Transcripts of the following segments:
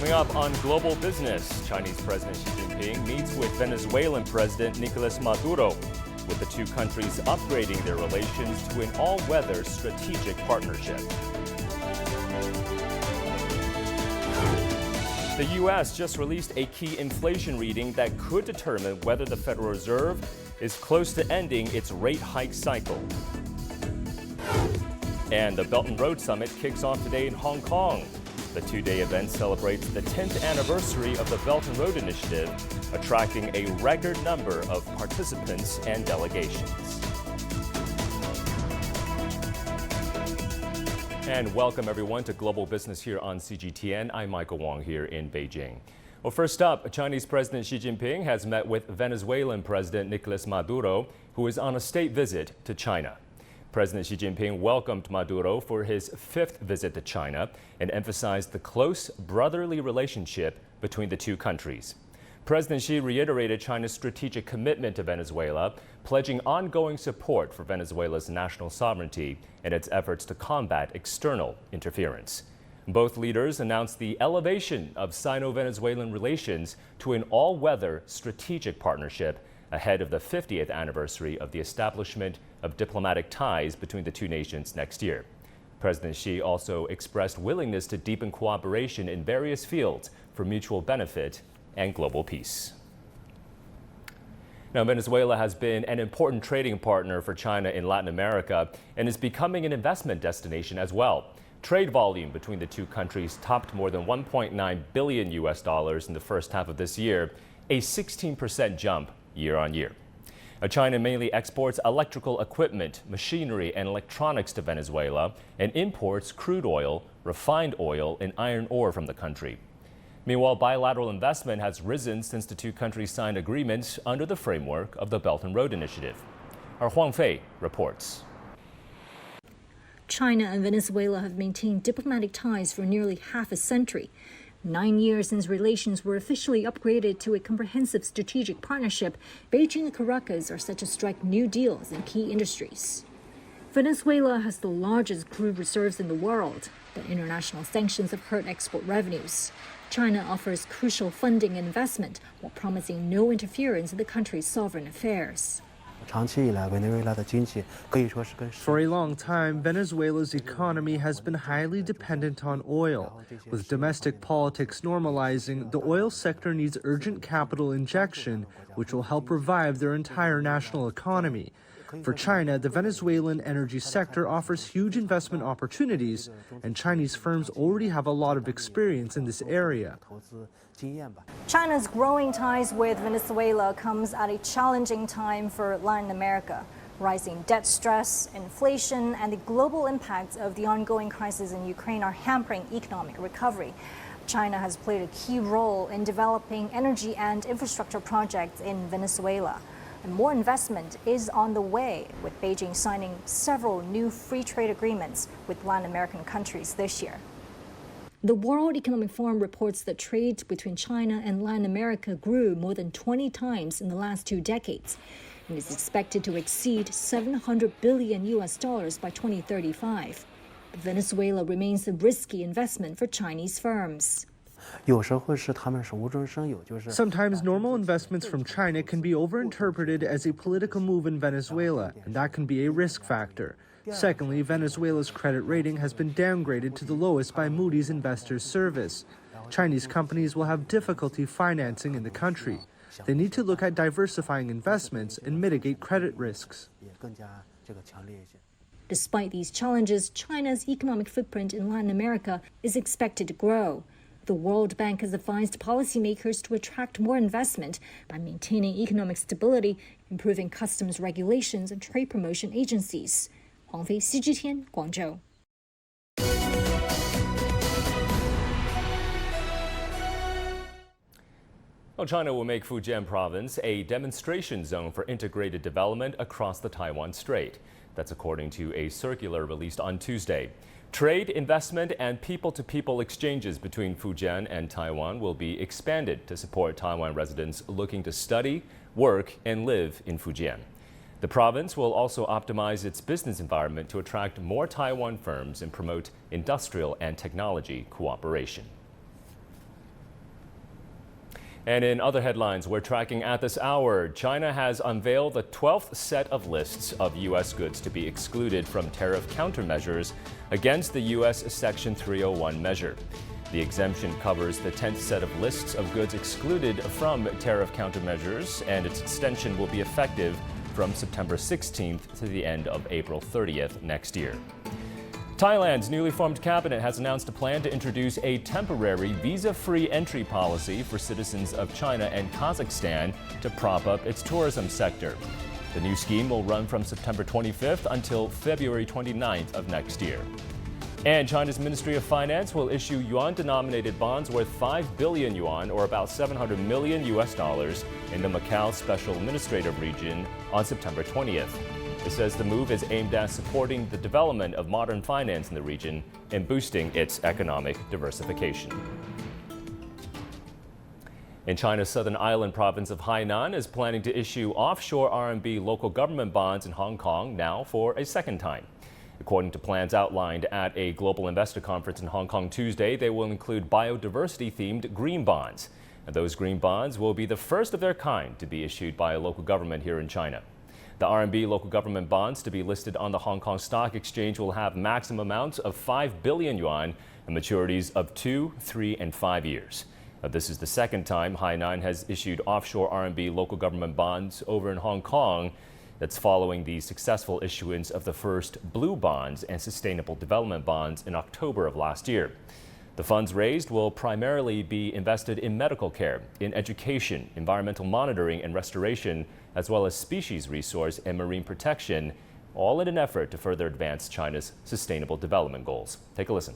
Coming up on Global Business, Chinese President Xi Jinping meets with Venezuelan President Nicolas Maduro, with the two countries upgrading their relations to an all-weather strategic partnership. The U.S. just released a key inflation reading that could determine whether the Federal Reserve is close to ending its rate hike cycle. And the Belt and Road Summit kicks off today in Hong Kong. The two-day event celebrates the 10th anniversary of the Belt and Road Initiative, attracting a record number of participants and delegations. And welcome everyone to Global Business here on CGTN. I'm Michael Wong here in Beijing. Well, first up, Chinese President Xi Jinping has met with Venezuelan President Nicolas Maduro, who is on a state visit to China. President Xi Jinping welcomed Maduro for his fifth visit to China and emphasized the close brotherly relationship between the two countries. President Xi reiterated China's strategic commitment to Venezuela, pledging ongoing support for Venezuela's national sovereignty and its efforts to combat external interference. Both leaders announced the elevation of Sino-Venezuelan relations to an all-weather strategic partnership ahead of the 50th anniversary of the establishment of diplomatic ties between the two nations next year. President Xi also expressed willingness to deepen cooperation in various fields for mutual benefit and global peace. Now, Venezuela has been an important trading partner for China in Latin America and is becoming an investment destination as well. Trade volume between the two countries topped more than $1.9 billion in the first half of this year, a 16% jump year on year. China mainly exports electrical equipment, machinery, and electronics to Venezuela and imports crude oil, refined oil, and iron ore from the country. Meanwhile, bilateral investment has risen since the two countries signed agreements under the framework of the Belt and Road Initiative. Our Huang Fei reports. China and Venezuela have maintained diplomatic ties for nearly half a century. 9 years since relations were officially upgraded to a comprehensive strategic partnership, Beijing and Caracas are set to strike new deals in key industries. Venezuela has the largest crude reserves in the world, but international sanctions have hurt export revenues. China offers crucial funding and investment while promising no interference in the country's sovereign affairs. For a long time, Venezuela's economy has been highly dependent on oil. With domestic politics normalizing, the oil sector needs urgent capital injection, which will help revive their entire national economy. For China, the Venezuelan energy sector offers huge investment opportunities, and Chinese firms already have a lot of experience in this area. China's growing ties with Venezuela comes at a challenging time for Latin America. Rising debt stress, inflation, and the global impacts of the ongoing crisis in Ukraine are hampering economic recovery. China has played a key role in developing energy and infrastructure projects in Venezuela. And more investment is on the way, with Beijing signing several new free trade agreements with Latin American countries this year. The World Economic Forum reports that trade between China and Latin America grew more than 20 times in the last 2 decades and is expected to exceed $700 billion by 2035. But Venezuela remains a risky investment for Chinese firms. Sometimes normal investments from China can be overinterpreted as a political move in Venezuela, and that can be a risk factor. Secondly, Venezuela's credit rating has been downgraded to the lowest by Moody's Investors Service. Chinese companies will have difficulty financing in the country. They need to look at diversifying investments and mitigate credit risks. Despite these challenges, China's economic footprint in Latin America is expected to grow. The World Bank has advised policymakers to attract more investment by maintaining economic stability, improving customs regulations, and trade promotion agencies. Huang Fei, CGTN, Guangzhou. Well, China will make Fujian province a demonstration zone for integrated development across the Taiwan Strait. That's according to a circular released on Tuesday. Trade, investment, and people-to-people exchanges between Fujian and Taiwan will be expanded to support Taiwan residents looking to study, work, and live in Fujian. The province will also optimize its business environment to attract more Taiwan firms and promote industrial and technology cooperation. And in other headlines we're tracking at this hour, China has unveiled the 12th set of lists of U.S. goods to be excluded from tariff countermeasures against the U.S. Section 301 measure. The exemption covers the 10th set of lists of goods excluded from tariff countermeasures, and its extension will be effective from September 16th to the end of April 30th next year. Thailand's newly formed cabinet has announced a plan to introduce a temporary visa-free entry policy for citizens of China and Kazakhstan to prop up its tourism sector. The new scheme will run from September 25th until February 29th of next year. And China's Ministry of Finance will issue yuan-denominated bonds worth 5 billion yuan, or about $700 million in the Macau Special Administrative Region on September 20th. It says the move is aimed at supporting the development of modern finance in the region and boosting its economic diversification. In China's southern island province of Hainan is planning to issue offshore RMB local government bonds in Hong Kong now for a second time. According to plans outlined at a global investor conference in Hong Kong Tuesday, they will include biodiversity-themed green bonds. And those green bonds will be the first of their kind to be issued by a local government here in China. The RMB local government bonds to be listed on the Hong Kong Stock Exchange will have maximum amounts of 5 billion yuan and maturities of 2, 3, and 5 years. This is the second time Hainan has issued offshore RMB local government bonds over in Hong Kong. That's following the successful issuance of the first blue bonds and sustainable development bonds in October of last year. The funds raised will primarily be invested in medical care, in education, environmental monitoring and restoration, as well as species resource and marine protection, all in an effort to further advance China's sustainable development goals. Take a listen.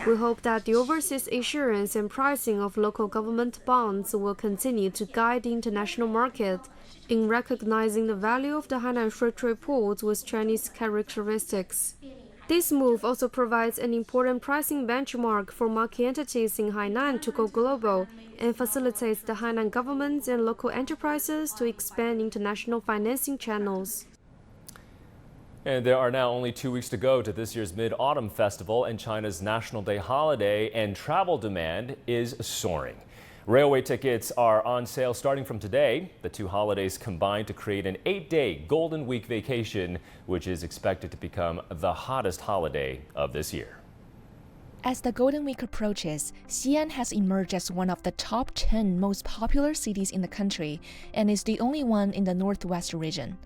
We hope that the overseas issuance and pricing of local government bonds will continue to guide the international market in recognizing the value of the Hainan Free Trade Port with Chinese characteristics. This move also provides an important pricing benchmark for market entities in Hainan to go global and facilitates the Hainan government and local enterprises to expand international financing channels. And there are now only 2 weeks to go to this year's Mid-Autumn Festival, and China's National Day holiday and travel demand is soaring. Railway tickets are on sale starting from today. The two holidays combine to create an 8-day Golden Week vacation, which is expected to become the hottest holiday of this year. As the Golden Week approaches, Xi'an has emerged as one of the top 10 most popular cities in the country and is the only one in the northwest region.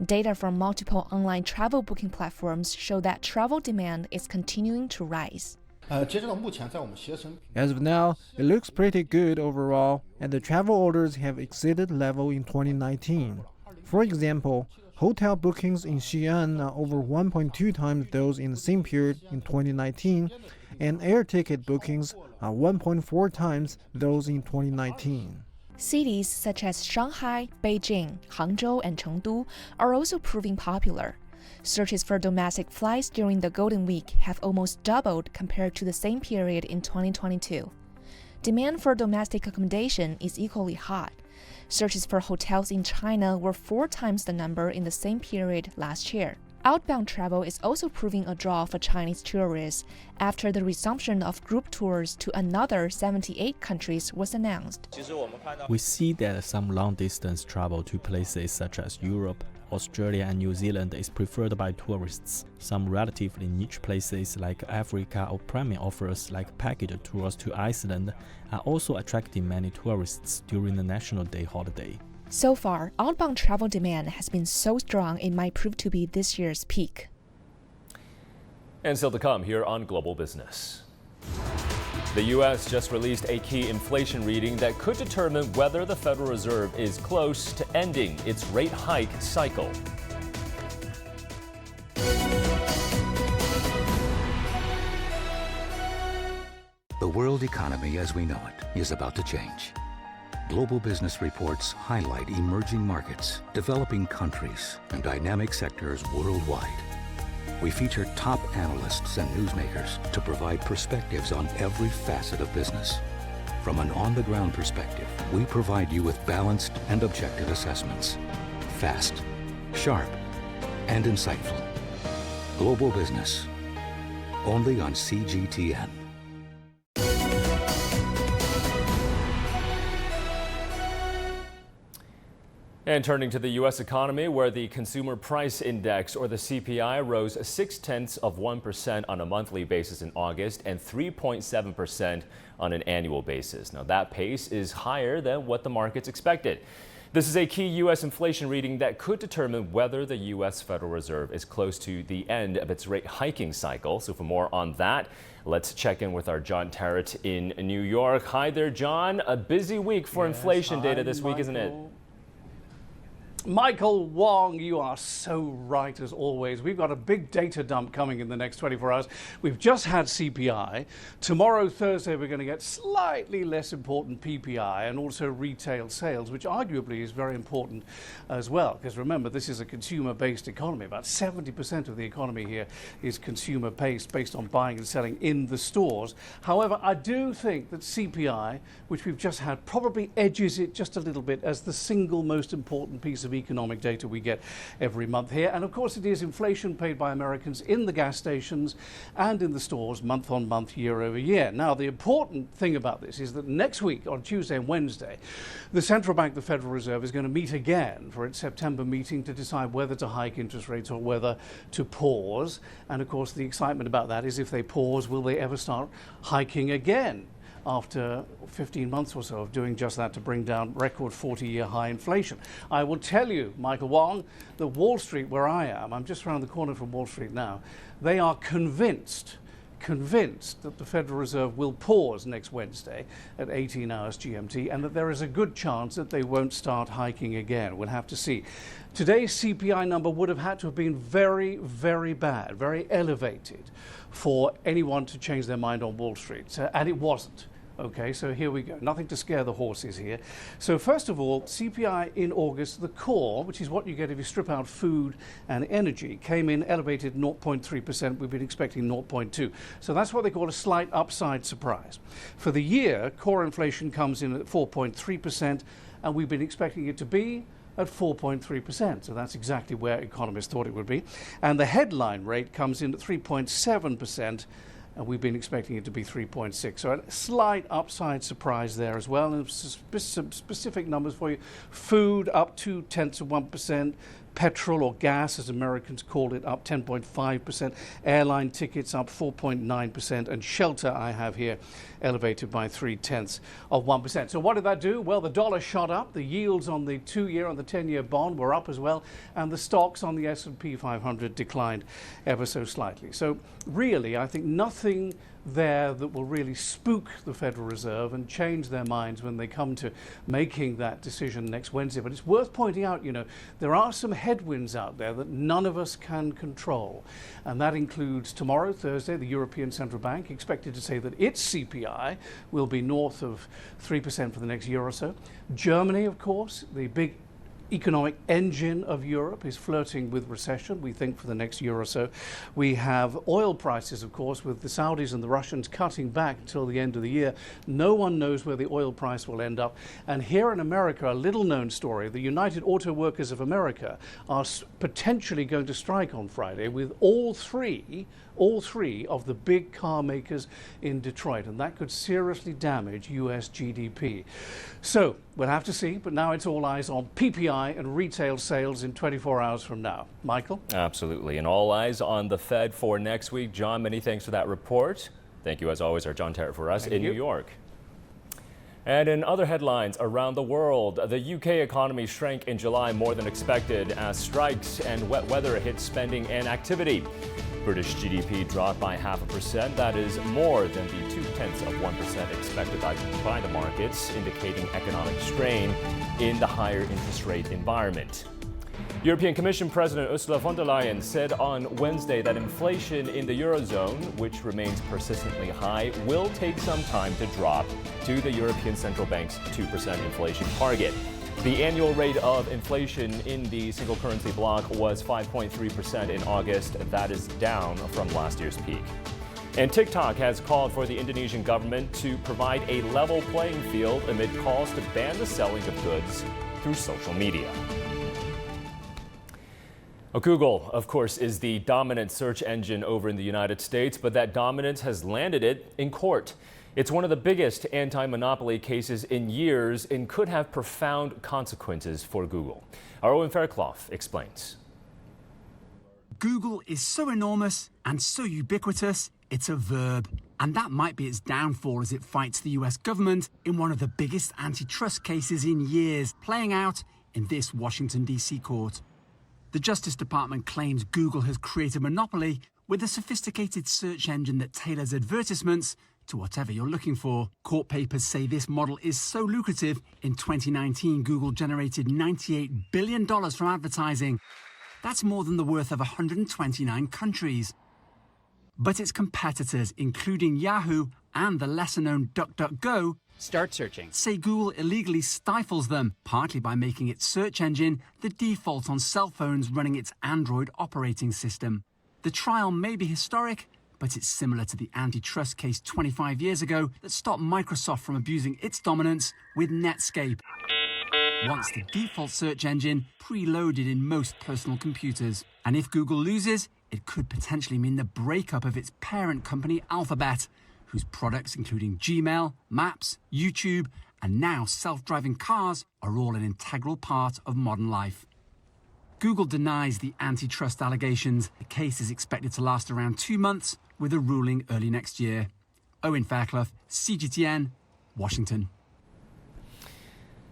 Data from multiple online travel booking platforms show that travel demand is continuing to rise. As of now, it looks pretty good overall, and the travel orders have exceeded level in 2019. For example, hotel bookings in Xi'an are over 1.2 times those in the same period in 2019, and air ticket bookings are 1.4 times those in 2019. Cities such as Shanghai, Beijing, Hangzhou, and Chengdu are also proving popular. Searches for domestic flights during the Golden Week have almost doubled compared to the same period in 2022. Demand for domestic accommodation is equally hot. Searches for hotels in China were 4 times the number in the same period last year. Outbound travel is also proving a draw for Chinese tourists after the resumption of group tours to another 78 countries was announced. We see that some long-distance travel to places such as Europe, Australia, and New Zealand is preferred by tourists. Some relatively niche places like Africa or premium offers like package tours to Iceland are also attracting many tourists during the National Day holiday. So far, outbound travel demand has been so strong it might prove to be this year's peak. And still to come here on Global Business. The U.S. just released a key inflation reading that could determine whether the Federal Reserve is close to ending its rate hike cycle. The world economy as we know it is about to change. Global Business reports highlight emerging markets, developing countries, and dynamic sectors worldwide. We feature top analysts and newsmakers to provide perspectives on every facet of business. From an on-the-ground perspective, we provide you with balanced and objective assessments. Fast, sharp, and insightful. Global Business. only on CGTN. And turning to the U.S. economy, where the Consumer Price Index, or the CPI, rose 0.6% on a monthly basis in August and 3.7% on an annual basis. Now, that pace is higher than what the markets expected. This is a key U.S. inflation reading that could determine whether the U.S. Federal Reserve is close to the end of its rate hiking cycle. So for more on that, let's check in with our John Tarrant in New York. Hi there, John. A busy week for inflation data this week, isn't it? Michael Wong, you are so right as always. We've got a big data dump coming in the next 24 hours. We've just had CPI. Tomorrow, Thursday, we're going to get slightly less important PPI and also retail sales, which arguably is very important as well. Because remember, this is a consumer-based economy. About 70% of the economy here is consumer-based, based on buying and selling in the stores. However, I do think that CPI, which we've just had, probably edges it just a little bit as the single most important piece of economic data we get every month here. And of course, it is inflation paid by Americans in the gas stations and in the stores month on month, year over year. Now, the important thing about this is that next week on Tuesday and Wednesday, the central bank, the Federal Reserve, is going to meet again for its September meeting to decide whether to hike interest rates or whether to pause. And of course, the excitement about that is if they pause, will they ever start hiking again? After 15 months or so of doing just that to bring down record 40-year high inflation. I will tell you, Michael Wong, that Wall Street, where I am, I'm just around the corner from Wall Street now, they are convinced that the Federal Reserve will pause next Wednesday at 18 hours GMT, and that there is a good chance that they won't start hiking again. We'll have to see. Today's CPI number would have had to have been very, very bad, very elevated for anyone to change their mind on Wall Street, and it wasn't. Okay, so here we go. Nothing to scare the horses here. So first of all, CPI in August, the core, which is what you get if you strip out food and energy, came in elevated 0.3%. We've been expecting 0.2. So that's what they call a slight upside surprise. For the year, core inflation comes in at 4.3%, and we've been expecting it to be at 4.3%. So that's exactly where economists thought it would be. And the headline rate comes in at 3.7%. And we've been expecting it to be 3.6. So a slight upside surprise there as well. And some specific numbers for you. Food up 0.2%. Petrol, or gas as Americans call it, up 10.5%. Airline tickets up 4.9%. And shelter, I have here, elevated by 0.3%. So what did that do? Well, the dollar shot up. The yields on the 2-year and the 10-year bond were up as well. And the stocks on the S&P 500 declined ever so slightly. So really, I think nothing there that will really spook the Federal Reserve and change their minds when they come to making that decision next Wednesday. But it's worth pointing out, there are some headwinds out there that none of us can control. And that includes tomorrow, Thursday, the European Central Bank expected to say that its CPI will be north of 3% for the next year or so. Germany, of course, the big economic engine of Europe, is flirting with recession, we think, for the next year or so. We have oil prices, of course, with the Saudis and the Russians cutting back until the end of the year. No one knows where the oil price will end up. And here in America, a little known story, the United Auto Workers of America are potentially going to strike on Friday with all three of the big car makers in Detroit, and that could seriously damage US GDP. So we'll have to see, but now it's all eyes on PPI and retail sales in 24 hours from now. Michael? Absolutely, and all eyes on the Fed for next week. John, many thanks for that report. Thank you, as always, our John Tarrant for us in New York. And in other headlines around the world, the UK economy shrank in July more than expected as strikes and wet weather hit spending and activity. British GDP dropped by 0.5%. That is more than the 0.2% expected by the markets, indicating economic strain in the higher interest rate environment. European Commission President Ursula von der Leyen said on Wednesday that inflation in the Eurozone, which remains persistently high, will take some time to drop to the European Central Bank's 2% inflation target. The annual rate of inflation in the single currency bloc was 5.3% in August. That is down from last year's peak. And TikTok has called for the Indonesian government to provide a level playing field amid calls to ban the selling of goods through social media. Well, Google, of course, is the dominant search engine over in the United States, but that dominance has landed it in court. It's one of the biggest anti-monopoly cases in years and could have profound consequences for Google. Our Owen Fairclough explains. Google is so enormous and so ubiquitous, it's a verb. And that might be its downfall as it fights the US government in one of the biggest antitrust cases in years, playing out in this Washington, D.C. court. The Justice Department claims Google has created a monopoly with a sophisticated search engine that tailors advertisements to whatever you're looking for. Court papers say this model is so lucrative, in 2019, Google generated $98 billion from advertising. That's more than the worth of 129 countries. But its competitors, including Yahoo and the lesser-known DuckDuckGo, start searching, say Google illegally stifles them, partly by making its search engine the default on cell phones running its Android operating system. The trial may be historic, but it's similar to the antitrust case 25 years ago that stopped Microsoft from abusing its dominance with Netscape. Once the default search engine preloaded in most personal computers. And if Google loses, it could potentially mean the breakup of its parent company Alphabet, whose products including Gmail, Maps, YouTube, and now self-driving cars are all an integral part of modern life. Google denies the antitrust allegations. The case is expected to last around 2 months, with a ruling early next year. Owen Fairclough, CGTN, Washington.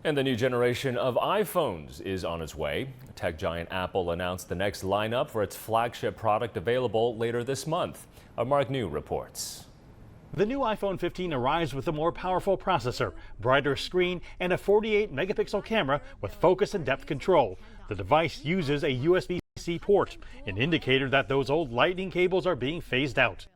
And the new generation of iPhones is on its way. Tech giant Apple announced the next lineup for its flagship product available later this month. Mark New reports. The new iPhone 15 arrives with a more powerful processor, brighter screen, and a 48-megapixel camera with focus and depth control. The device uses a USB-C port, an indicator that those old lightning cables are being phased out.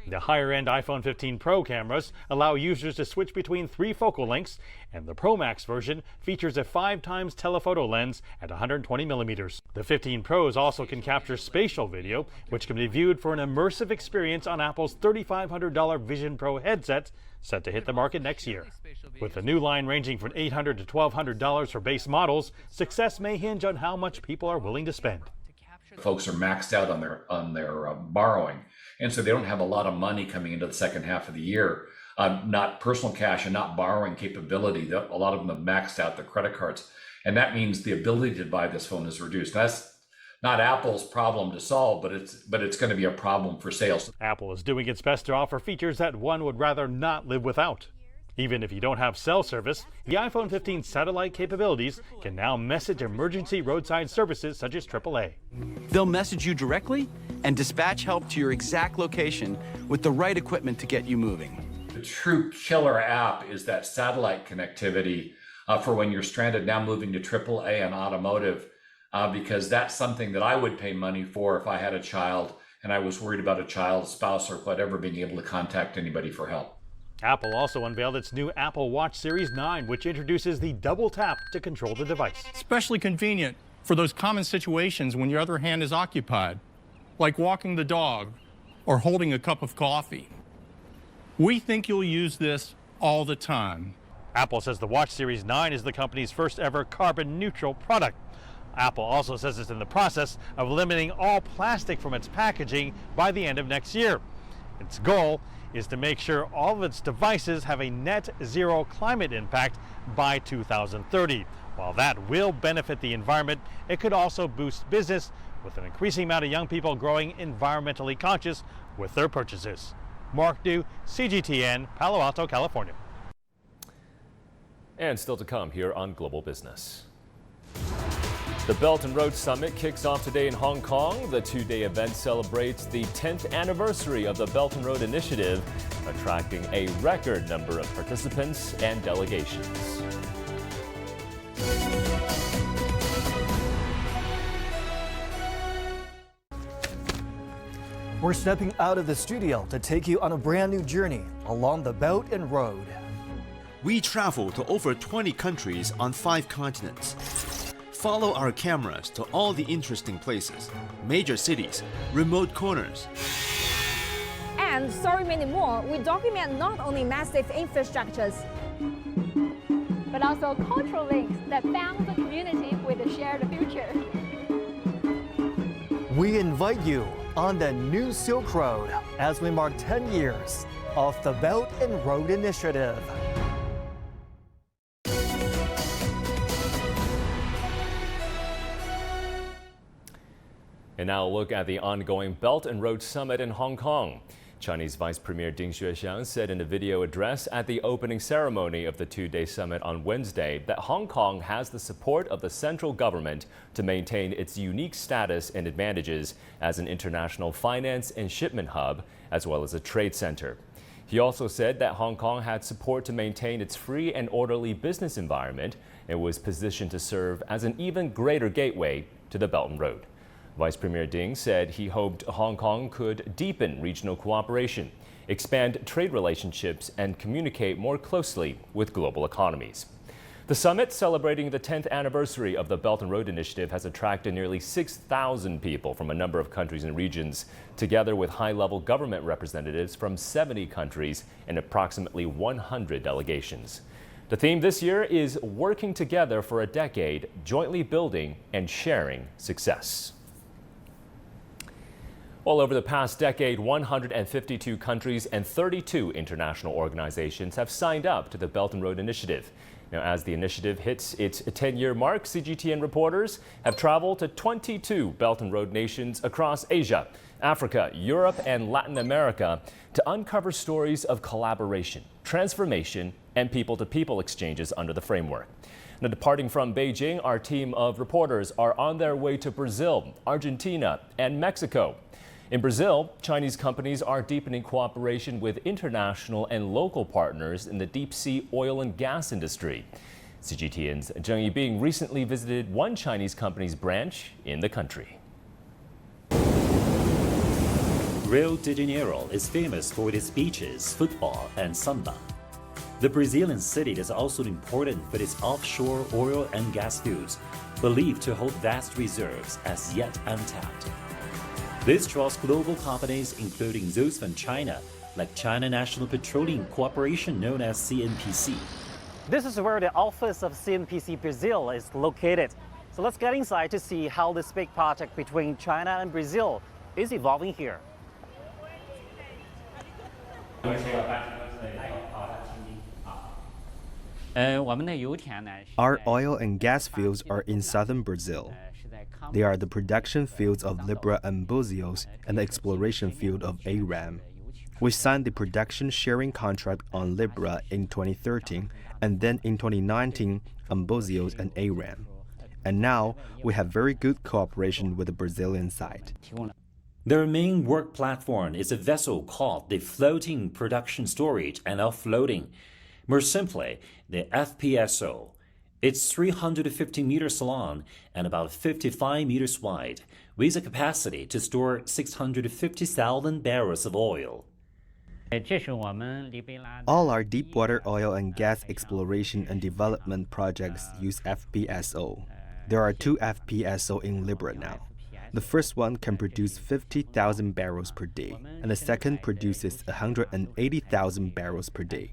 The higher-end iPhone 15 Pro cameras allow users to switch between 3 focal lengths, and the Pro Max version features a 5x telephoto lens at 120 millimeters. The 15 Pros also can capture spatial video, which can be viewed for an immersive experience on Apple's $3,500 Vision Pro headset, set to hit the market next year. With the new line ranging from $800 to $1,200 for base models, success may hinge on how much people are willing to spend. Folks are maxed out on their borrowing, and so they don't have a lot of money coming into the second half of the year. Not personal cash and not borrowing capability. A lot of them have maxed out their credit cards, and that means the ability to buy this phone is reduced. That's not Apple's problem to solve, but it's going to be a problem for sales. Apple is doing its best to offer features that one would rather not live without. Even if you don't have cell service, the iPhone 15 satellite capabilities can now message emergency roadside services such as AAA. They'll message you directly and dispatch help to your exact location with the right equipment to get you moving. The true killer app is that satellite connectivity for when you're stranded, now moving to AAA and automotive, because that's something that I would pay money for if I had a child and I was worried about a child, spouse, or whatever being able to contact anybody for help. Apple also unveiled its new Apple Watch Series 9, which introduces the double tap to control the device. Especially convenient for those common situations when your other hand is occupied, like walking the dog or holding a cup of coffee. We think you'll use this all the time. Apple says the Watch Series 9 is the company's first ever carbon neutral product. Apple also says it's in the process of eliminating all plastic from its packaging by the end of next year. Its goal is to make sure all of its devices have a net zero climate impact by 2030. While that will benefit the environment, it could also boost business, with an increasing amount of young people growing environmentally conscious with their purchases. Mark New, CGTN, Palo Alto, California. And still to come here on Global Business. The Belt and Road Summit kicks off today in Hong Kong. The two-day event celebrates the 10th anniversary of the Belt and Road Initiative, attracting a record number of participants and delegations. We're stepping out of the studio to take you on a brand new journey along the Belt and Road. We travel to over 20 countries on 5 continents. Follow our cameras to all the interesting places, major cities, remote corners. And so many more, we document not only massive infrastructures, but also cultural links that bound the community with a shared future. We invite you on the new Silk Road as we mark 10 years of the Belt and Road Initiative. And now a look at the ongoing Belt and Road Summit in Hong Kong. Chinese Vice Premier Ding Xuexiang said in a video address at the opening ceremony of the two-day summit on Wednesday that Hong Kong has the support of the central government to maintain its unique status and advantages as an international finance and shipment hub, as well as a trade center. He also said that Hong Kong had support to maintain its free and orderly business environment and was positioned to serve as an even greater gateway to the Belt and Road. Vice Premier Ding said he hoped Hong Kong could deepen regional cooperation, expand trade relationships, and communicate more closely with global economies. The summit, celebrating the 10th anniversary of the Belt and Road Initiative, has attracted nearly 6,000 people from a number of countries and regions, together with high-level government representatives from 70 countries and approximately 100 delegations. The theme this year is Working Together for a Decade, Jointly Building and Sharing Success. Well, over the past decade, 152 countries and 32 international organizations have signed up to the Belt and Road Initiative. Now, as the initiative hits its 10-year mark, CGTN reporters have traveled to 22 Belt and Road nations across Asia, Africa, Europe, and Latin America to uncover stories of collaboration, transformation, and people-to-people exchanges under the framework. Now, departing from Beijing, our team of reporters are on their way to Brazil, Argentina, and Mexico. In Brazil, Chinese companies are deepening cooperation with international and local partners in the deep-sea oil and gas industry. CGTN's Zheng Yibing recently visited one Chinese company's branch in the country. Rio de Janeiro is famous for its beaches, football, and samba. The Brazilian city is also important for its offshore oil and gas fields, believed to hold vast reserves as yet untapped. This draws global companies, including those from China, like China National Petroleum Corporation, known as CNPC. This is where the office of CNPC Brazil is located. So let's get inside to see how this big project between China and Brazil is evolving here. Our oil and gas fields are in southern Brazil. They are the production fields of Libra and Búzios and the exploration field of Aram. We signed the production sharing contract on Libra in 2013 and then in 2019 on Búzios and Aram. And now we have very good cooperation with the Brazilian side. Their main work platform is a vessel called the Floating Production Storage and Offloading, more simply, the FPSO. It's 350 meters long and about 55 meters wide, with a capacity to store 650,000 barrels of oil. All our deepwater oil and gas exploration and development projects use FPSO. There are 2 FPSO in Libra now. The first one can produce 50,000 barrels per day, and the second produces 180,000 barrels per day.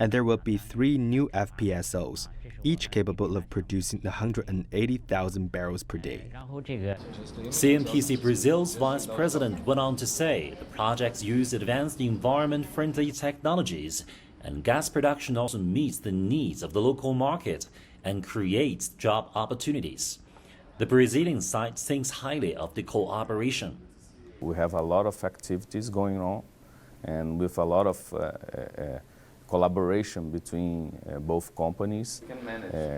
And there will be 3 new FPSOs, each capable of producing 180,000 barrels per day. CNPC Brazil's vice president went on to say the projects use advanced environment-friendly technologies, and gas production also meets the needs of the local market and creates job opportunities. The Brazilian side thinks highly of the cooperation. We have a lot of activities going on, and with a lot of collaboration between both companies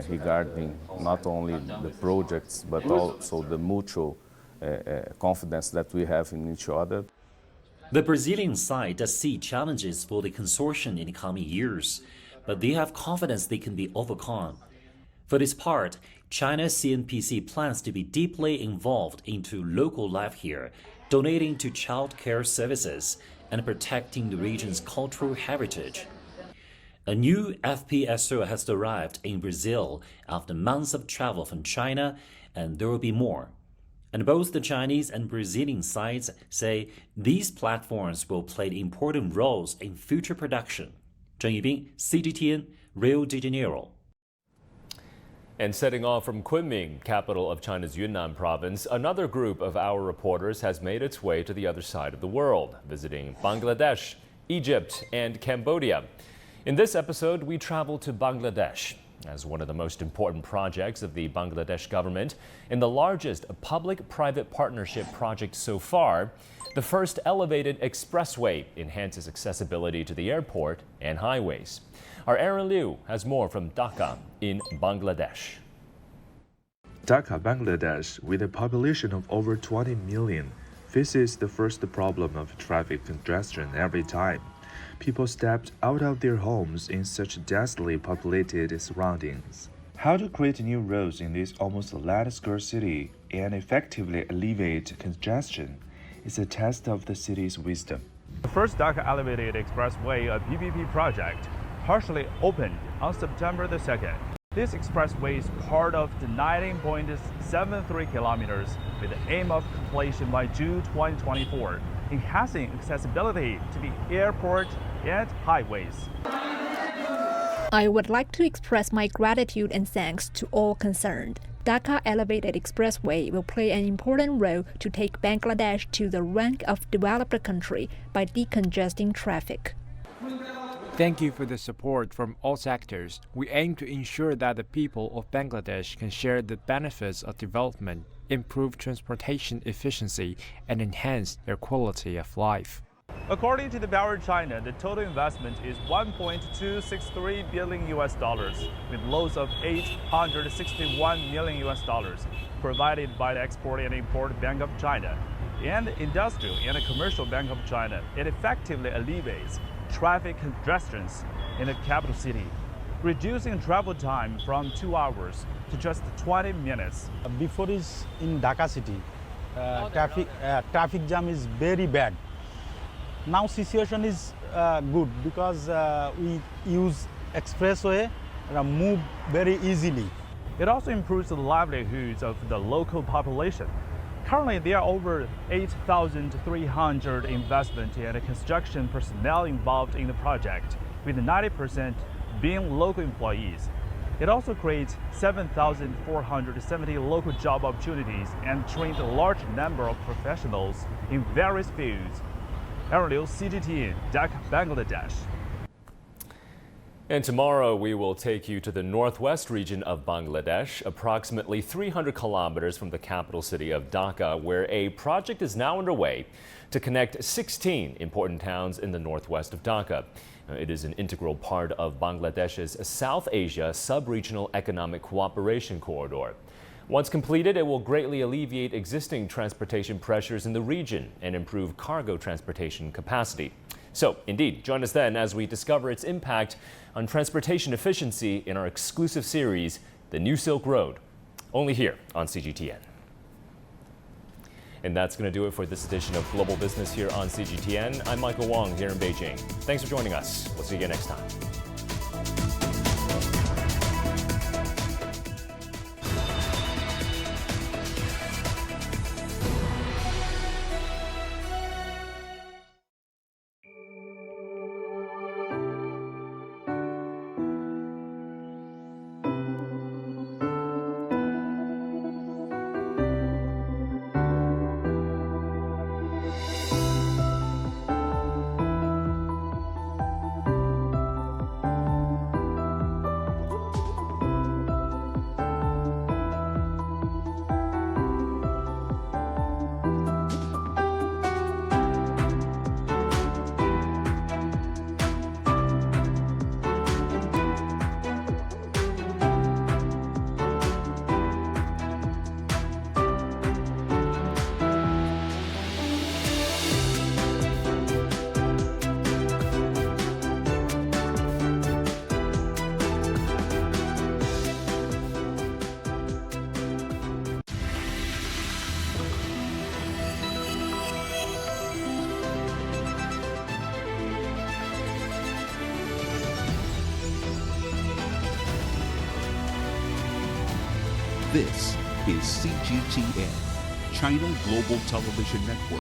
regarding not only the projects but also the mutual confidence that we have in each other. The Brazilian side does see challenges for the consortium in the coming years, but they have confidence they can be overcome. For this part, China's CNPC plans to be deeply involved into local life here, donating to child care services and protecting the region's cultural heritage. A new FPSO has arrived in Brazil after months of travel from China, and there will be more. And both the Chinese and Brazilian sides say these platforms will play important roles in future production. Zheng Yibing, CGTN, Rio de Janeiro. And setting off from Kunming, capital of China's Yunnan province, another group of our reporters has made its way to the other side of the world, visiting Bangladesh, Egypt, and Cambodia. In this episode, we travel to Bangladesh as one of the most important projects of the Bangladesh government and the largest public-private partnership project so far. The first elevated expressway enhances accessibility to the airport and highways. Our Aaron Liu has more from Dhaka in Bangladesh. Dhaka, Bangladesh, with a population of over 20 million, faces the first problem of traffic congestion every time people stepped out of their homes in such densely populated surroundings. How to create new roads in this almost land-scarce city and effectively alleviate congestion is a test of the city's wisdom. The first Dhaka Elevated Expressway, a PPP project, partially opened on September the 2nd. This expressway is part of the 19.73 kilometers with the aim of completion by June 2024, enhancing accessibility to the airport and highways. I would like to express my gratitude and thanks to all concerned. Dhaka Elevated Expressway will play an important role to take Bangladesh to the rank of developed country by decongesting traffic. Thank you for the support from all sectors. We aim to ensure that the people of Bangladesh can share the benefits of development, improve transportation efficiency, and enhance their quality of life. According to the Bauer China, the total investment is $1.263 billion, with loans of $861 million provided by the Export and Import Bank of China and the Industrial and Commercial Bank of China. It effectively alleviates traffic congestions in the capital city, reducing travel time from 2 hours to just 20 minutes. Before is in Dhaka city, traffic jam is very bad. Now situation is good because we use expressway and move very easily. It also improves the livelihoods of the local population. Currently, there are over 8,300 investment and construction personnel involved in the project, with 90% being local employees. It also creates 7,470 local job opportunities and trains a large number of professionals in various fields. Aaron Liu, CGTN, Dhaka, Bangladesh. And tomorrow we will take you to the northwest region of Bangladesh, approximately 300 kilometers from the capital city of Dhaka, where a project is now underway to connect 16 important towns in the northwest of Dhaka. It is an integral part of Bangladesh's South Asia Sub-Regional Economic Cooperation Corridor. Once completed, it will greatly alleviate existing transportation pressures in the region and improve cargo transportation capacity. So, indeed, join us then as we discover its impact on transportation efficiency in our exclusive series, The New Silk Road, only here on CGTN. And that's going to do it for this edition of Global Business here on CGTN. I'm Michael Wong here in Beijing. Thanks for joining us. We'll see you again next time. This is CGTN, China Global Television Network.